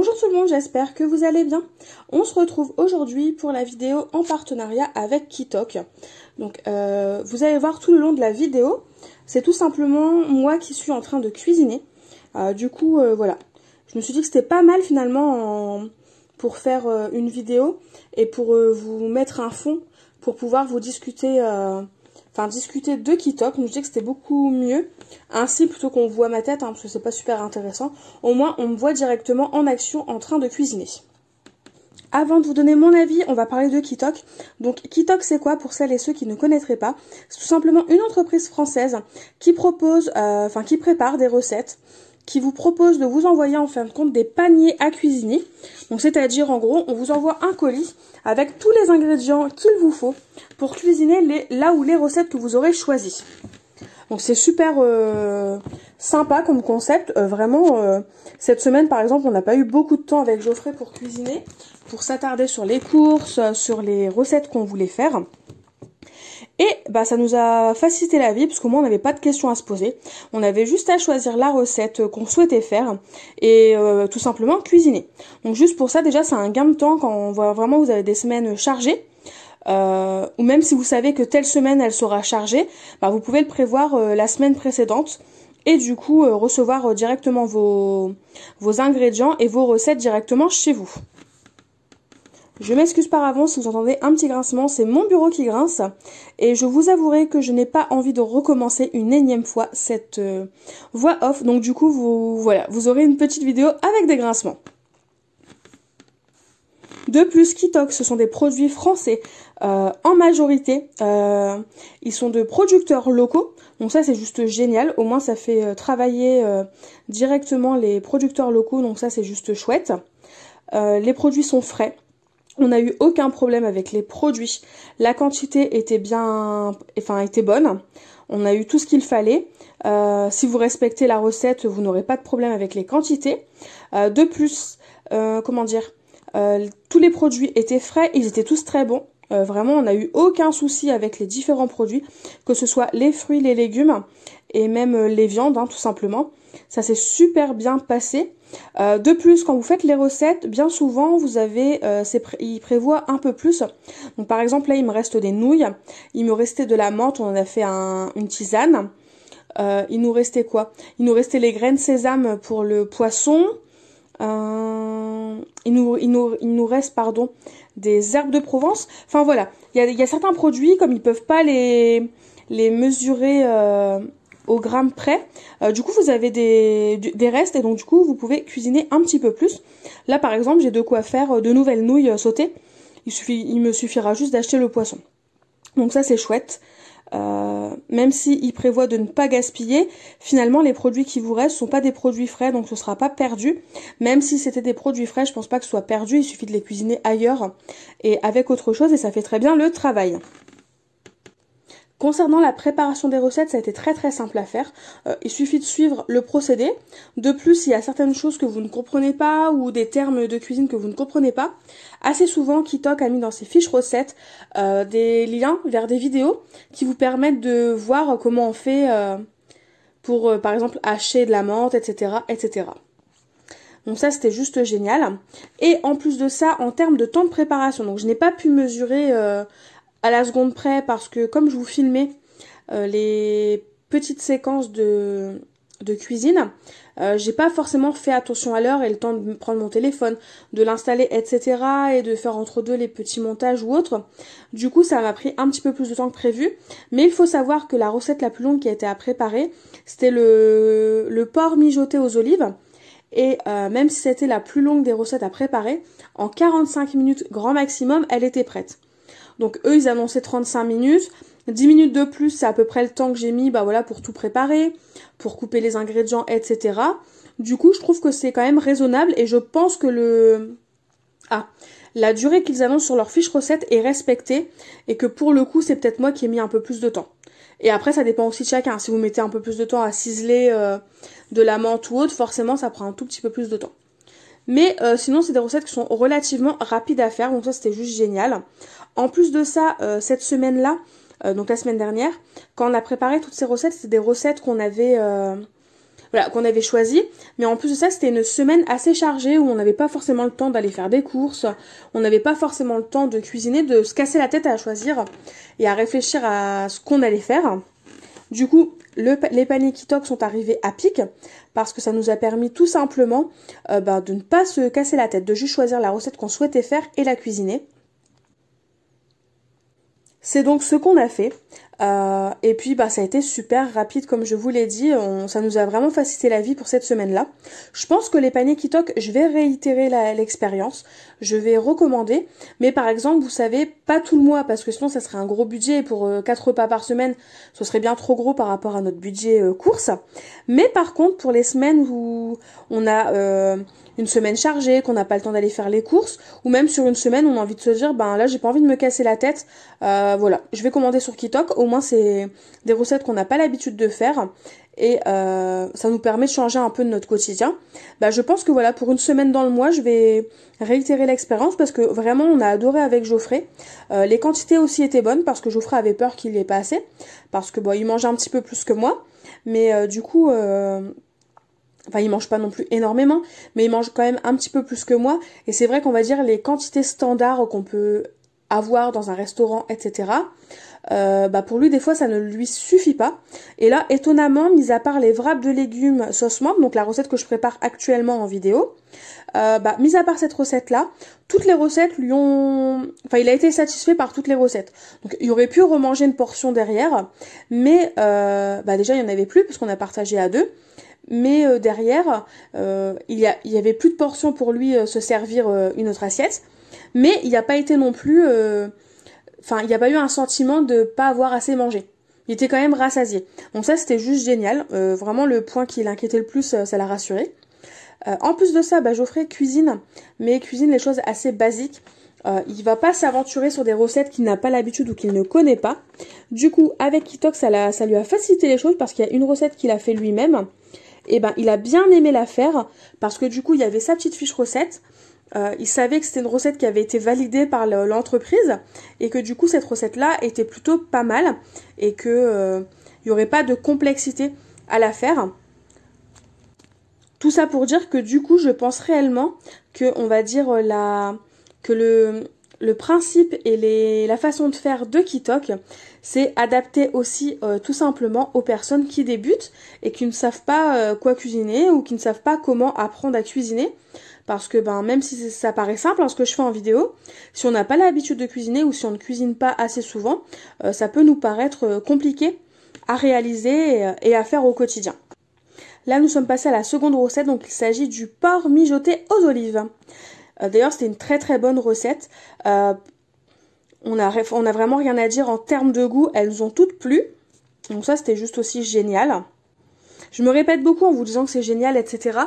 Bonjour tout le monde, j'espère que vous allez bien. On se retrouve aujourd'hui pour la vidéo en partenariat avec Kitok. Donc vous allez voir tout le long de la vidéo, c'est tout simplement moi qui suis en train de cuisiner. Voilà, je me suis dit que c'était pas mal finalement pour faire une vidéo et pour vous mettre un fond pour pouvoir vous discuter... discuter de Kitok. Je me dis que c'était beaucoup mieux ainsi plutôt qu'on voit ma tête, parce que c'est pas super intéressant. Au moins on me voit directement en action en train de cuisiner. Avant de vous donner mon avis, on va parler de Kitok. Donc Kitok, c'est quoi pour celles et ceux qui ne connaîtraient pas? C'est tout simplement une entreprise française qui propose, qui prépare des recettes, qui vous propose de vous envoyer en fin de compte des paniers à cuisiner. Donc c'est-à-dire en gros, on vous envoie un colis avec tous les ingrédients qu'il vous faut pour cuisiner les recettes que vous aurez choisies. Donc c'est super sympa comme concept. Cette semaine par exemple, on n'a pas eu beaucoup de temps avec Geoffrey pour cuisiner, pour s'attarder sur les courses, sur les recettes qu'on voulait faire. Et ça nous a facilité la vie parce qu'au moins on n'avait pas de questions à se poser. On avait juste à choisir la recette qu'on souhaitait faire et tout simplement cuisiner. Donc juste pour ça déjà c'est un gain de temps quand on voit vraiment vous avez des semaines chargées. Ou même si vous savez que telle semaine elle sera chargée, vous pouvez le prévoir la semaine précédente et du coup recevoir directement vos ingrédients et vos recettes directement chez vous. Je m'excuse par avance si vous entendez un petit grincement, c'est mon bureau qui grince. Et je vous avouerai que je n'ai pas envie de recommencer une énième fois cette voix off. Donc du coup, vous aurez une petite vidéo avec des grincements. De plus, Kitok, ce sont des produits français en majorité. Ils sont de producteurs locaux. Donc ça, c'est juste génial. Au moins, ça fait travailler directement les producteurs locaux. Donc ça, c'est juste chouette. Les produits sont frais. On n'a eu aucun problème avec les produits. La quantité était était bonne. On a eu tout ce qu'il fallait. Si vous respectez la recette, vous n'aurez pas de problème avec les quantités. De plus, tous les produits étaient frais, ils étaient tous très bons. Vraiment, on n'a eu aucun souci avec les différents produits, que ce soit les fruits, les légumes et même les viandes, tout simplement. Ça s'est super bien passé. De plus, quand vous faites les recettes, bien souvent, ils prévoient un peu plus. Donc, par exemple, là, il me reste des nouilles. Il me restait de la menthe, on en a fait une tisane. Il nous restait quoi? Il nous restait les graines de sésame pour le poisson. Il nous reste, des herbes de Provence. Enfin, voilà. Il y a certains produits, comme ils peuvent pas les mesurer au gramme près. Du coup, vous avez des restes et donc du coup, vous pouvez cuisiner un petit peu plus. Là, par exemple, j'ai de quoi faire de nouvelles nouilles sautées. Il me suffira juste d'acheter le poisson. Donc ça, c'est chouette. Même s'il prévoit de ne pas gaspiller, finalement, les produits qui vous restent sont pas des produits frais, donc ce sera pas perdu. Même si c'était des produits frais, je pense pas que ce soit perdu. Il suffit de les cuisiner ailleurs et avec autre chose et ça fait très bien le travail. Concernant la préparation des recettes, ça a été très très simple à faire. Il suffit de suivre le procédé. De plus, il y a certaines choses que vous ne comprenez pas ou des termes de cuisine que vous ne comprenez pas. Assez souvent, Kitok a mis dans ses fiches recettes des liens vers des vidéos qui vous permettent de voir comment on fait pour, par exemple, hacher de la menthe, etc., etc. Donc ça, c'était juste génial. Et en plus de ça, en termes de temps de préparation, donc je n'ai pas pu mesurer... à la seconde près parce que comme je vous filmais les petites séquences de cuisine, j'ai pas forcément fait attention à l'heure et le temps de prendre mon téléphone, de l'installer, etc. et de faire entre deux les petits montages ou autres. Du coup, ça m'a pris un petit peu plus de temps que prévu. Mais il faut savoir que la recette la plus longue qui a été à préparer, c'était le porc mijoté aux olives. Et même si c'était la plus longue des recettes à préparer, en 45 minutes grand maximum, elle était prête. Donc eux, ils annonçaient 35 minutes. 10 minutes de plus, c'est à peu près le temps que j'ai mis pour tout préparer, pour couper les ingrédients, etc. Du coup, je trouve que c'est quand même raisonnable et je pense que la durée qu'ils annoncent sur leur fiche recette est respectée et que pour le coup, c'est peut-être moi qui ai mis un peu plus de temps. Et après, ça dépend aussi de chacun. Si vous mettez un peu plus de temps à ciseler de la menthe ou autre, forcément, ça prend un tout petit peu plus de temps. Mais sinon, c'est des recettes qui sont relativement rapides à faire, donc ça, c'était juste génial. En plus de ça, cette semaine-là, donc la semaine dernière, quand on a préparé toutes ces recettes, c'était des recettes qu'on avait voilà, qu'on avait choisi. Mais en plus de ça, c'était une semaine assez chargée où on n'avait pas forcément le temps d'aller faire des courses, on n'avait pas forcément le temps de cuisiner, de se casser la tête à choisir et à réfléchir à ce qu'on allait faire. Du coup, les paniers Kitok sont arrivés à pic parce que ça nous a permis tout simplement de ne pas se casser la tête, de juste choisir la recette qu'on souhaitait faire et la cuisiner. C'est donc ce qu'on a fait. Et puis ça a été super rapide comme je vous l'ai dit, ça nous a vraiment facilité la vie pour cette semaine-là. Je pense que les paniers Kitok, je vais réitérer l'expérience, je vais recommander, mais par exemple vous savez, pas tout le mois parce que sinon ça serait un gros budget pour 4 repas par semaine, ce serait bien trop gros par rapport à notre budget course. Mais par contre pour les semaines où on a une semaine chargée, qu'on n'a pas le temps d'aller faire les courses, ou même sur une semaine on a envie de se dire là j'ai pas envie de me casser la tête, voilà, je vais commander sur Kitok, au moins c'est des recettes qu'on n'a pas l'habitude de faire et ça nous permet de changer un peu de notre quotidien. Je pense que voilà, pour une semaine dans le mois je vais réitérer l'expérience parce que vraiment on a adoré avec Geoffrey. Les quantités aussi étaient bonnes parce que Geoffrey avait peur qu'il n'y ait pas assez, parce que il mangeait un petit peu plus que moi, mais du coup enfin, il mange pas non plus énormément, mais il mange quand même un petit peu plus que moi. Et c'est vrai qu'on va dire les quantités standards qu'on peut avoir dans un restaurant, etc. Pour lui, des fois, ça ne lui suffit pas. Et là, étonnamment, mis à part les wraps de légumes sauce menthe, donc la recette que je prépare actuellement en vidéo, mis à part cette recette-là, toutes les recettes lui ont... Enfin, il a été satisfait par toutes les recettes. Donc, il aurait pu remanger une portion derrière, mais déjà, il n'y en avait plus, parce qu'on a partagé à 2. Mais derrière, il y avait plus de portions pour lui se servir une autre assiette. Mais il n'y a pas été non plus... il n'y a pas eu un sentiment de pas avoir assez mangé. Il était quand même rassasié. Donc ça, c'était juste génial. Vraiment, le point qui l'inquiétait le plus, ça l'a rassuré. En plus de ça, Geoffrey cuisine, mais cuisine les choses assez basiques. Il va pas s'aventurer sur des recettes qu'il n'a pas l'habitude ou qu'il ne connaît pas. Du coup, avec Kitok, ça lui a facilité les choses parce qu'il y a une recette qu'il a fait lui-même. Et il a bien aimé la faire parce que du coup, il y avait sa petite fiche recette. Il savait que c'était une recette qui avait été validée par l'entreprise et que du coup, cette recette-là était plutôt pas mal et que il n'y aurait pas de complexité à la faire. Tout ça pour dire que du coup, je pense réellement que, on va dire, que le principe et la façon de faire de Kitok, c'est adapté aussi tout simplement aux personnes qui débutent et qui ne savent pas quoi cuisiner ou qui ne savent pas comment apprendre à cuisiner. Parce que même si ça paraît simple ce que je fais en vidéo, si on n'a pas l'habitude de cuisiner ou si on ne cuisine pas assez souvent, ça peut nous paraître compliqué à réaliser et à faire au quotidien. Là, nous sommes passés à la seconde recette, donc il s'agit du porc mijoté aux olives. D'ailleurs, c'était une très très bonne recette. On a vraiment rien à dire en termes de goût, elles ont toutes plu. Donc ça, c'était juste aussi génial. Je me répète beaucoup en vous disant que c'est génial, etc.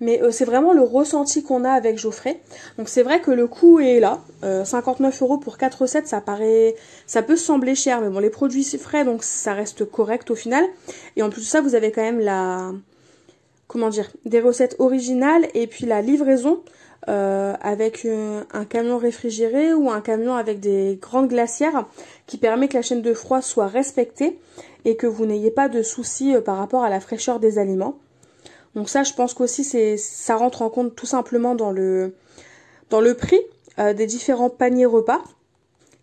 Mais c'est vraiment le ressenti qu'on a avec Geoffrey. Donc c'est vrai que le coût est là. 59 € pour 4 recettes, ça peut sembler cher. Mais bon, les produits c'est frais, donc ça reste correct au final. Et en plus de ça, vous avez quand même des recettes originales et puis la livraison avec un camion réfrigéré ou un camion avec des grandes glacières qui permet que la chaîne de froid soit respectée et que vous n'ayez pas de soucis par rapport à la fraîcheur des aliments. Donc ça, je pense qu'aussi ça rentre en compte tout simplement dans le prix des différents paniers repas.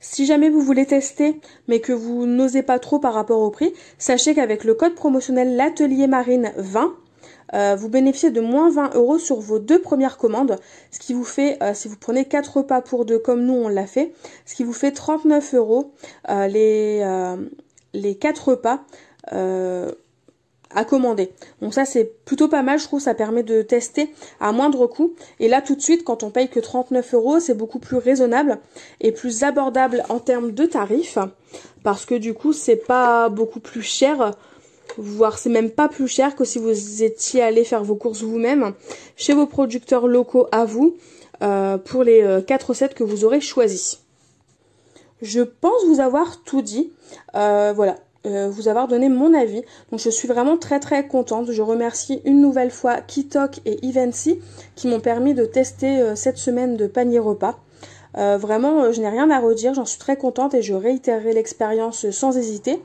Si jamais vous voulez tester, mais que vous n'osez pas trop par rapport au prix, sachez qu'avec le code promotionnel l'Atelier Marine 20, vous bénéficiez de moins 20 € sur vos 2 premières commandes, ce qui vous fait, si vous prenez 4 repas pour 2 comme nous on l'a fait, ce qui vous fait 39 € les 4 repas à commander. Donc ça c'est plutôt pas mal, je trouve, ça permet de tester à moindre coût. Et là tout de suite, quand on paye que 39 €, c'est beaucoup plus raisonnable et plus abordable en termes de tarifs, parce que du coup c'est pas beaucoup plus cher, voire c'est même pas plus cher que si vous étiez allé faire vos courses vous-même chez vos producteurs locaux à vous pour les 4 recettes que vous aurez choisies. Je pense vous avoir tout dit, vous avoir donné mon avis. Donc je suis vraiment très très contente. Je remercie une nouvelle fois Kitok et Evency qui m'ont permis de tester cette semaine de panier repas. Vraiment, je n'ai rien à redire, j'en suis très contente et je réitérerai l'expérience sans hésiter.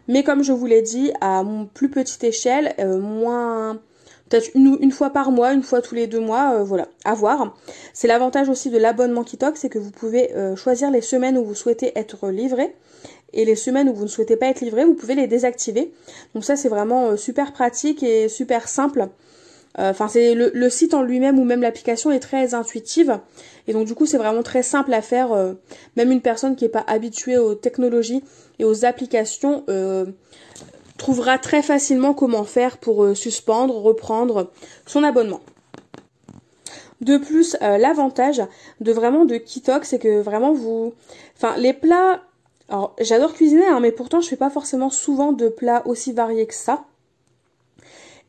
Mais comme je vous l'ai dit, à plus petite échelle, peut-être une fois par mois, une fois tous les 2 mois, voilà, à voir. C'est l'avantage aussi de l'abonnement Kitok, c'est que vous pouvez choisir les semaines où vous souhaitez être livré. Et les semaines où vous ne souhaitez pas être livré, vous pouvez les désactiver. Donc ça, c'est vraiment super pratique et super simple. Enfin, c'est le site en lui-même ou même l'application est très intuitive. Et donc du coup, c'est vraiment très simple à faire. Même une personne qui n'est pas habituée aux technologies et aux applications trouvera très facilement comment faire pour suspendre, reprendre son abonnement. De plus, l'avantage de Kitok, c'est que vraiment les plats... Alors, j'adore cuisiner, hein, mais pourtant, je fais pas forcément souvent de plats aussi variés que ça.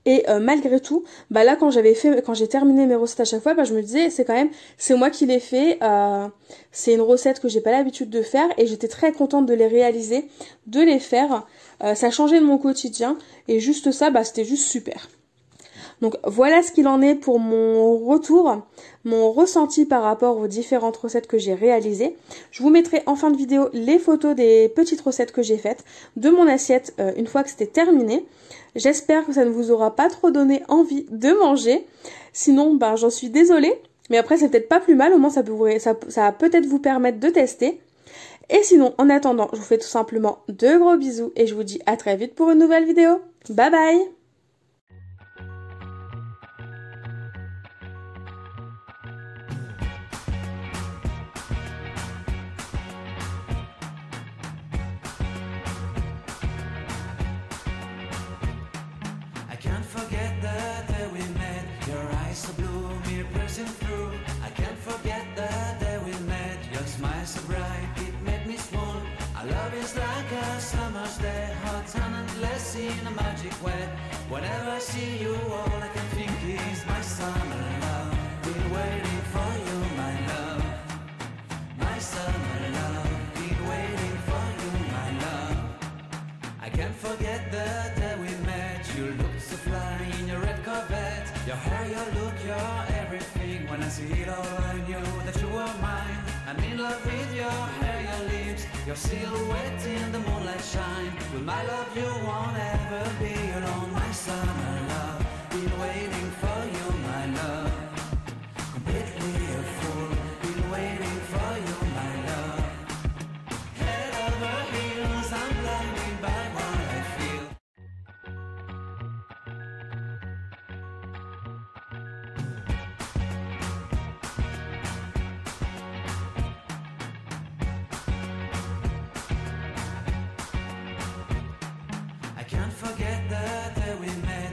Et malgré tout, bah là quand j'ai terminé mes recettes à chaque fois, bah je me disais c'est moi qui l'ai fait, c'est une recette que j'ai pas l'habitude de faire et j'étais très contente de les réaliser, de les faire. Ça changeait de mon quotidien et juste ça, bah c'était juste super. Donc voilà ce qu'il en est pour mon retour, mon ressenti par rapport aux différentes recettes que j'ai réalisées. Je vous mettrai en fin de vidéo les photos des petites recettes que j'ai faites, de mon assiette une fois que c'était terminé. J'espère que ça ne vous aura pas trop donné envie de manger. Sinon, ben, j'en suis désolée. Mais après, c'est peut-être pas plus mal. Au moins, ça va peut-être vous permettre de tester. Et sinon, en attendant, je vous fais tout simplement de gros bisous. Et je vous dis à très vite pour une nouvelle vidéo. Bye bye! Can't forget the day we met. Your eyes so blue, me piercing through. I can't forget the day we met. Your smile so bright, it made me swoon. Our love is like a summer's day, hot and endless in a magic way. Whenever I see you, all I can think is my summer love. Been waiting for you, my love. My summer love. Been waiting for you, my love. I can't forget the day we met. You looked so fly in your red Corvette. Your hair, your look, your everything. When I see it all, I knew that you were mine. I'm in love with your hair, your lips, your silhouette in the moonlight shine. With my love, you won't ever be alone. My summer love, been waiting for you, my love. Completely a fool, been waiting for you, my love. Head over heels, I'm blinded by what I feel. I can't forget the day we met.